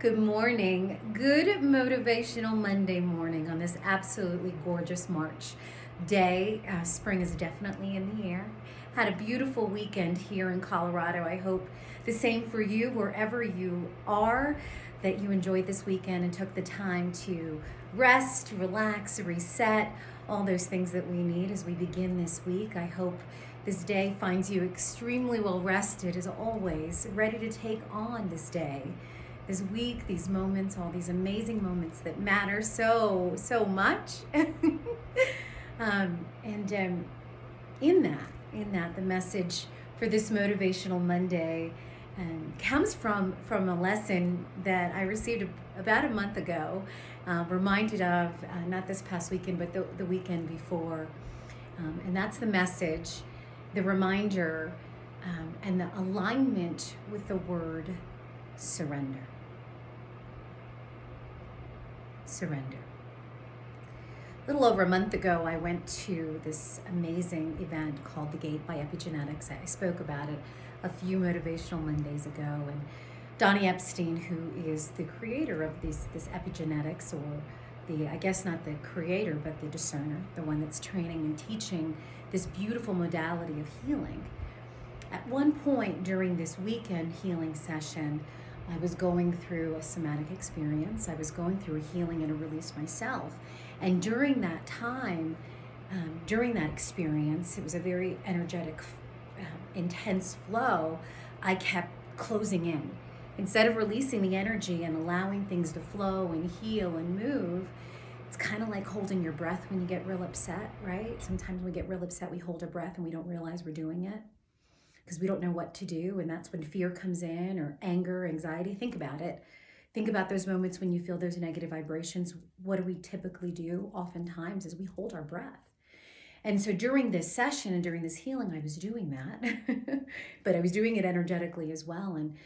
Good morning. Good motivational Monday morning on this absolutely gorgeous March day. Spring is definitely in the air. Had a beautiful weekend here in Colorado. I hope the same for you wherever you are, that you enjoyed this weekend and took the time to rest, relax, reset, all those things that we need as we begin this week. I hope this day finds you extremely well rested as always, ready to take on this day, this week, these moments, all these amazing moments that matter so much. And in that, the message for this motivational Monday comes from a lesson that I received about a month ago, reminded of not this past weekend, but the weekend before. And that's the message, the reminder, and the alignment with the word surrender. Surrender. A little over a month ago, I went to this amazing event called The Gate by Epigenetics. I spoke about it a few motivational Mondays ago. And Donnie Epstein, who is the creator of this epigenetics, or I guess not the creator, but the discerner, the one that's training and teaching this beautiful modality of healing. At one point during this weekend healing session, I was going through a somatic experience. I was going through a healing and a release myself. And during that time, during that experience, it was a very energetic, intense flow. I kept closing in. Instead of releasing the energy and allowing things to flow and heal and move, it's kind of like holding your breath when you get real upset, right? Sometimes when we get real upset, we hold our breath and we don't realize we're doing it because we don't know what to do. And that's when fear comes in, or anger, anxiety. Think about it. Think about those moments when you feel those negative vibrations. What do we typically do oftentimes is we hold our breath. And so during this session and during this healing, I was doing that, but I was doing it energetically as well. And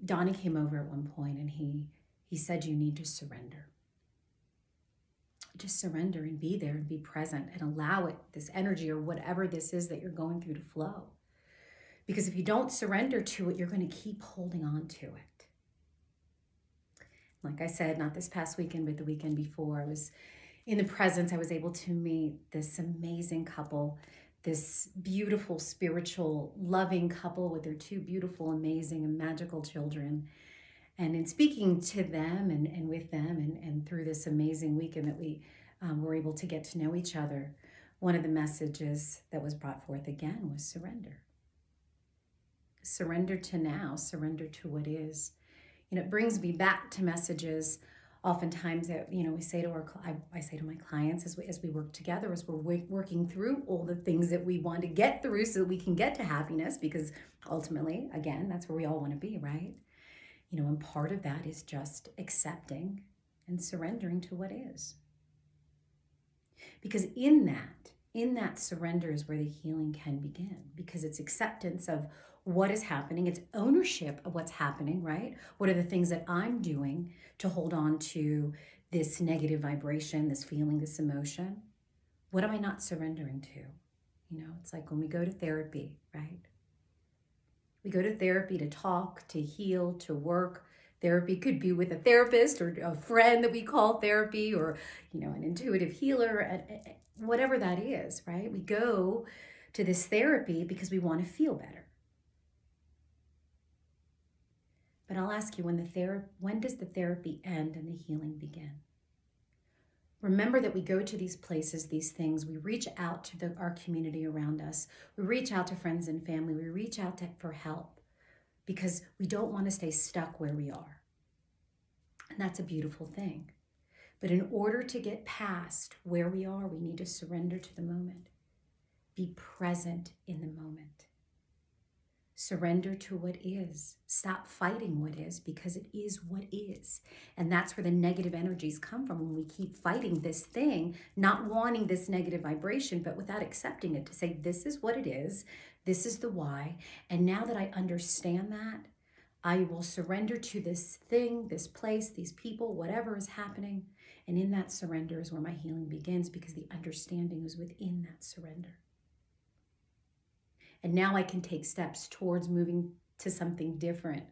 Donnie came over at one point and he said, you need to surrender. Just surrender and be there and be present and allow it, this energy or whatever this is that you're going through, to flow. Because if you don't surrender to it, you're going to keep holding on to it. Like I said, not this past weekend, but the weekend before, I was in the presence. I was able to meet this amazing couple, this beautiful, spiritual, loving couple with their two beautiful, amazing, and magical children. And in speaking to them and with them and through this amazing weekend that we were able to get to know each other, one of the messages that was brought forth again was surrender. Surrender to now, surrender to what is. It brings me back to messages oftentimes that, we say to I say to my clients as we work together, as we're working through all the things that we want to get through so that we can get to happiness, because ultimately, again, that's where we all want to be, right? And part of that is just accepting and surrendering to what is. Because in that surrender is where the healing can begin, because it's acceptance of what is happening. It's ownership of what's happening, right? What are the things that I'm doing to hold on to this negative vibration, this feeling, this emotion? What am I not surrendering to? It's like when we go to therapy, right? We go to therapy to talk, to heal, to work. Therapy could be with a therapist or a friend that we call therapy, or, an intuitive healer, whatever that is, right? We go to this therapy because we want to feel better. But I'll ask you, when does the therapy end and the healing begin? Remember that we go to these places, these things, we reach out to our community around us. We reach out to friends and family. We reach out for help because we don't want to stay stuck where we are. And that's a beautiful thing. But in order to get past where we are, we need to surrender to the moment. Be present in the moment. Surrender to what is. Stop fighting what is, because it is what is. And that's where the negative energies come from, when we keep fighting this thing, not wanting this negative vibration, but without accepting it, to say, this is what it is. This is the why. And now that I understand that, I will surrender to this thing, this place, these people, whatever is happening. And in that surrender is where my healing begins, because the understanding is within that surrender. And now I can take steps towards moving to something different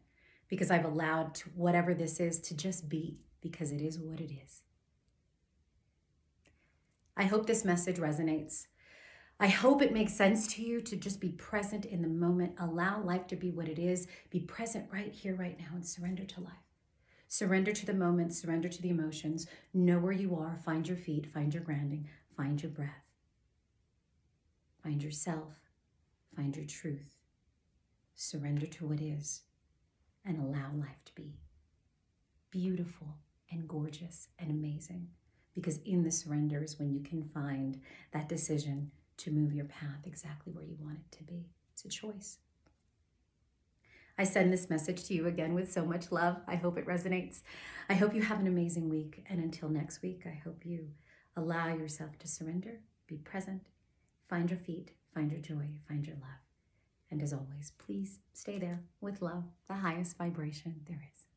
because I've allowed whatever this is to just be, because it is what it is. I hope this message resonates. I hope it makes sense to you to just be present in the moment, allow life to be what it is, be present right here, right now, and surrender to life. Surrender to the moment, surrender to the emotions, know where you are, find your feet, find your grounding, find your breath. Find yourself, find your truth. Surrender to what is, and allow life to be beautiful and gorgeous and amazing. Because in the surrender is when you can find that decision to move your path exactly where you want it to be. It's a choice. I send this message to you again with so much love. I hope it resonates. I hope you have an amazing week. And until next week, I hope you allow yourself to surrender, be present, find your feet, find your joy, find your love. And as always, please stay there with love, the highest vibration there is.